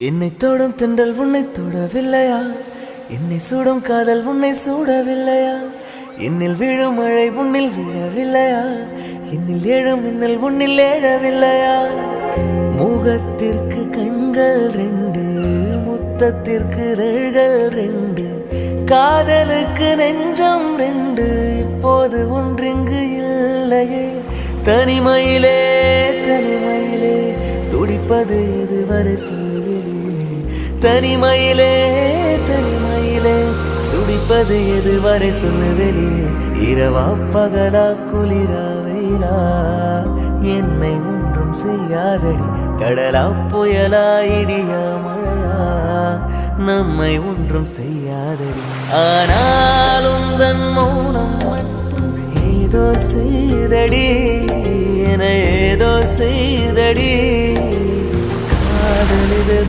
என்னை தொடும் தென்றல் உன்னை தொடவில்லையா? என்னை சுடும் காதல் உன்னை சூடவில்லையா? என்னில் விழும் மழை உன்னில் விழவில்லையா? என்னில் எழும் மின்னல் உன்னில் எழவில்லையா? முகத்திற்கு கண்கள் ரெண்டு, முத்தத்திற்கு இதழ்கள் ரெண்டு, காதலுக்கு நெஞ்சம் ரெண்டு, இப்போது ஒன்றிங்கு இல்லையே. தனிமையிலே தனிமையிலே துடிப்பது இதுவரை சொல்லிலே. தனிமையிலே தனிமையிலே துடிப்பது எதுவரை சொல்லுவெளி. இரவா பகலா குளிரா வெயிலா என்னை ஒன்றும் செய்யாதடி. கடலா புயலா இடியா மழையா நம்மை ஒன்றும் செய்யாதடி. ஆனாலும் தன் மௌனம் மட்டும் ஏதோ செய்தடி, என ஏதோ செய்தடி. காதலிது